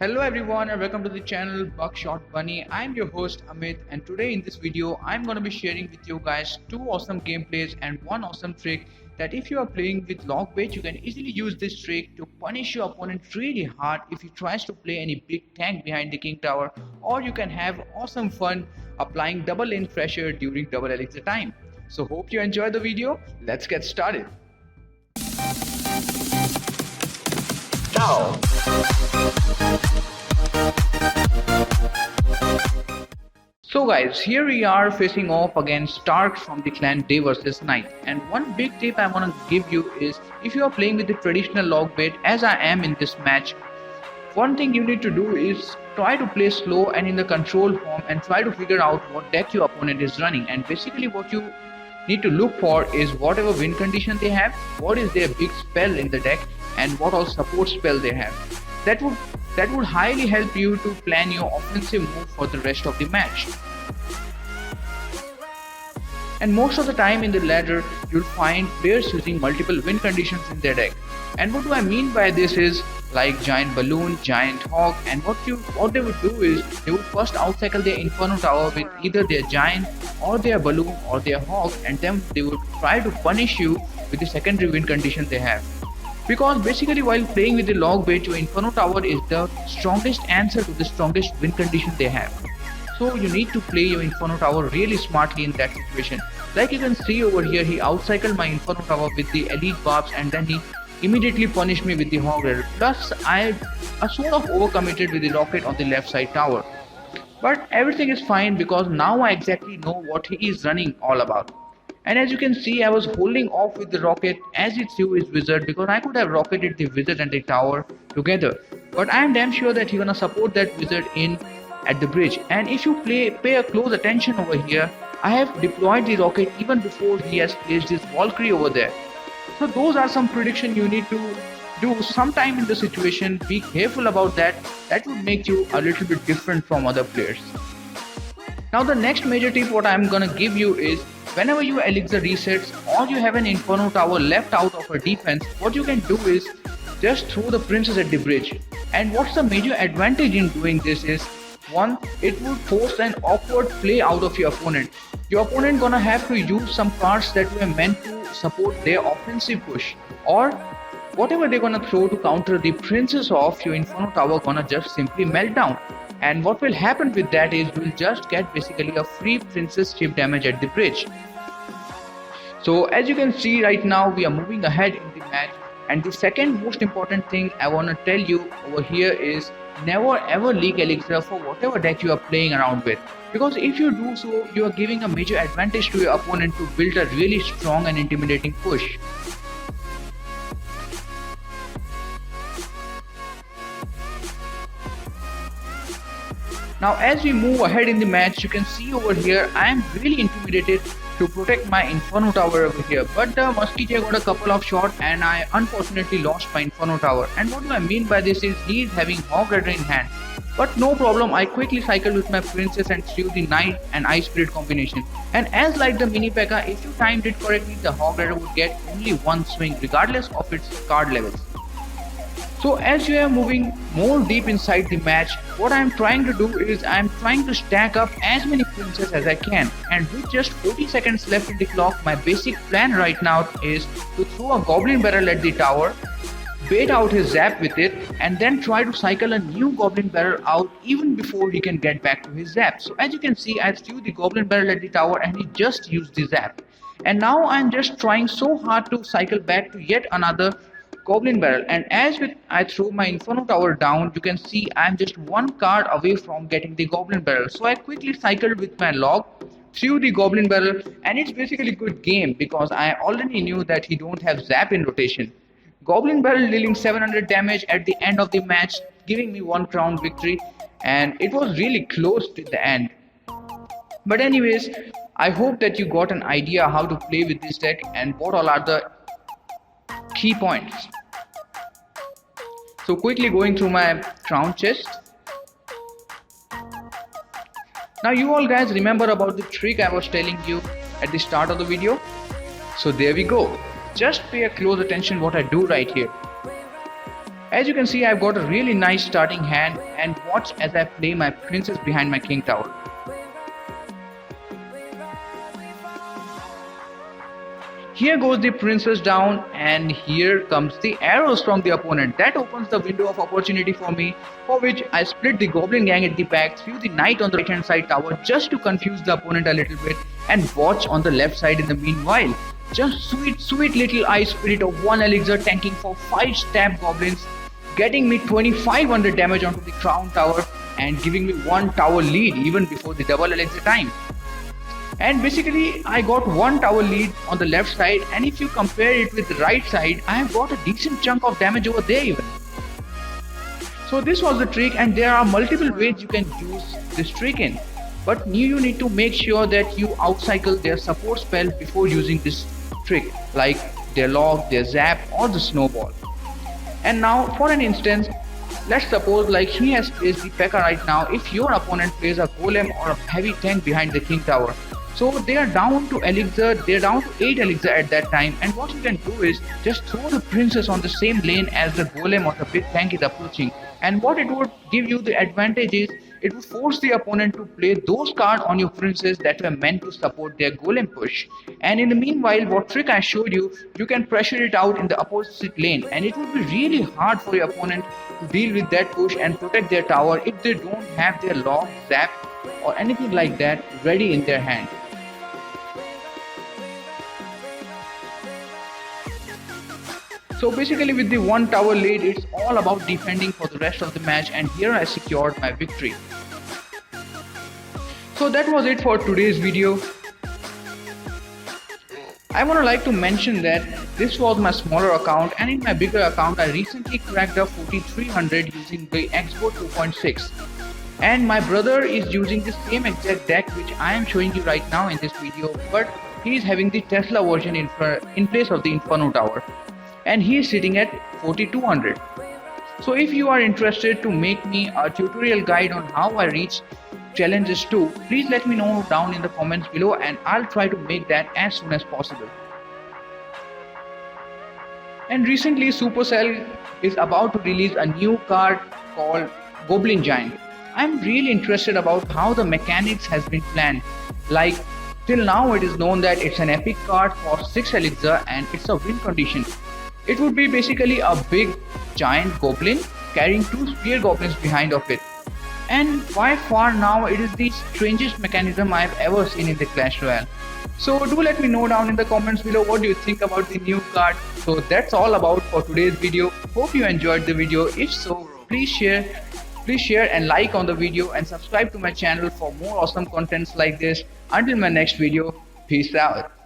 Hello everyone and welcome to the channel buckshotbunny. I'm your host Amit, and today in this video I'm going to be sharing with you guys two awesome gameplays and one awesome trick that if you are playing with log bait, you can easily use this trick to punish your opponent really hard if he tries to play any big tank behind the king tower, or you can have awesome fun applying double lane pressure during double elixir time. So hope you enjoy the video. Let's get started. Ciao. So guys, here we are facing off against Starks from the clan Day vs Night, and one big tip I want to give you is if you are playing with the traditional log bait as I am in this match, one thing you need to do is try to play slow and in the control form and try to figure out what deck your opponent is running. And basically what you need to look for is whatever win condition they have, what is their big spell in the deck, and what all support spell they have. That would highly help you to plan your offensive move for the rest of the match. And most of the time in the ladder, you'll find players using multiple win conditions in their deck. And what do I mean by this is like giant balloon, giant hawk, and what they would do is they would first outcycle their inferno tower with either their giant or their balloon or their hawk, and then they would try to punish you with the secondary win condition they have. Because basically while playing with the log bait, your inferno tower is the strongest answer to the strongest win condition they have. So you need to play your inferno tower really smartly in that situation. Like you can see over here, he outcycled my inferno tower with the elite barbs and then he immediately punished me with the hog rider. Plus I sort of overcommitted with the rocket on the left side tower. But everything is fine because now I exactly know what he is running all about. And as you can see, I was holding off with the rocket as he threw his wizard because I could have rocketed the wizard and the tower together. But I am damn sure that he's gonna support that wizard in at the bridge. And if you pay a close attention over here, I have deployed the rocket even before he has placed his Valkyrie over there. So those are some predictions you need to do sometime in the situation. Be careful about that. That would make you a little bit different from other players. Now the next major tip what I am gonna give you is whenever your elixir resets or you have an inferno tower left out of a defense, what you can do is just throw the princess at the bridge. And what's the major advantage in doing this is, one, it will force an awkward play out of your opponent. Your opponent gonna have to use some cards that were meant to support their offensive push, or whatever they're gonna throw to counter the princess off, your inferno tower gonna just simply melt down. And what will happen with that is you'll just get basically a free princess chip damage at the bridge. So as you can see right now, we are moving ahead in the match, and the second most important thing I want to tell you over here is never ever leak elixir for whatever deck you are playing around with, because if you do so, you are giving a major advantage to your opponent to build a really strong and intimidating push. Now as we move ahead in the match, you can see over here I am really intimidated to protect my inferno tower over here, but the musketeer got a couple of shots and I unfortunately lost my inferno tower. And what do I mean by this is he is having hog rider in hand, but no problem, I quickly cycled with my princess and threw the knight and ice spirit combination. And as like the mini P.E.K.K.A, if you timed it correctly, the hog rider would get only one swing regardless of its card levels. So as you are moving more deep inside the match, what I am trying to do is I am trying to stack up as many princes as I can, and with just 40 seconds left in the clock, my basic plan right now is to throw a goblin barrel at the tower, bait out his zap with it, and then try to cycle a new goblin barrel out even before he can get back to his zap. So as you can see, I threw the goblin barrel at the tower and he just used the zap. And now I am just trying so hard to cycle back to yet another goblin barrel, and as I throw my inferno tower down, you can see I'm just one card away from getting the goblin barrel. So I quickly cycled with my log, threw the goblin barrel, and it's basically a good game because I already knew that he don't have zap in rotation. Goblin barrel dealing 700 damage at the end of the match, giving me 1 crown victory, and it was really close to the end. But anyways, I hope that you got an idea how to play with this deck and what all are the key points. So quickly going through my crown chest. Now you all guys remember about the trick I was telling you at the start of the video? So there we go. Just pay a close attention what I do right here. As you can see, I've got a really nice starting hand, and watch as I play my princess behind my king tower. Here goes the princess down, and here comes the arrows from the opponent. That opens the window of opportunity for me, for which I split the goblin gang at the back, threw the knight on the right hand side tower just to confuse the opponent a little bit, and watch on the left side in the meanwhile. Just sweet little ice spirit of 1 elixir tanking for 5 stab goblins, getting me 2500 damage onto the crown tower and giving me 1 tower lead even before the double elixir time. And basically I got 1 tower lead on the left side, and if you compare it with the right side, I have got a decent chunk of damage over there even. So this was the trick, and there are multiple ways you can use this trick in. But you need to make sure that you outcycle their support spell before using this trick, like their log, their zap or the snowball. And now for an instance, let's suppose like he has placed the P.E.K.K.A right now. If your opponent plays a golem or a heavy tank behind the king tower, so they are down to elixir, they're down to 8 elixir at that time, and what you can do is just throw the princess on the same lane as the golem or the big tank is approaching, and what it would give you the advantage is it would force the opponent to play those cards on your princess that were meant to support their golem push. And in the meanwhile, what trick I showed you, you can pressure it out in the opposite lane, and it would be really hard for your opponent to deal with that push and protect their tower if they don't have their log, zap or anything like that ready in their hand. So basically with the 1 tower lead, it's all about defending for the rest of the match, and here I secured my victory. So that was it for today's video. I want to like to mention that this was my smaller account, and in my bigger account I recently cracked a 4300 using the Expo 2.6. And my brother is using the same exact deck which I am showing you right now in this video, but he is having the Tesla version in place of the Inferno Tower, and he is sitting at 4200. So if you are interested to make me a tutorial guide on how I reach challenges 2, please let me know down in the comments below, and I'll try to make that as soon as possible. And recently Supercell is about to release a new card called Goblin Giant. I'm really interested about how the mechanics has been planned. Like till now it is known that it's an epic card for 6 elixir and it's a win condition. It would be basically a big giant goblin carrying 2 spear goblins behind of it. And by far now it is the strangest mechanism I've ever seen in the Clash Royale. So do let me know down in the comments below what do you think about the new card. So that's all about for today's video. Hope you enjoyed the video. If so, please share and like on the video, and subscribe to my channel for more awesome contents like this. Until my next video, peace out.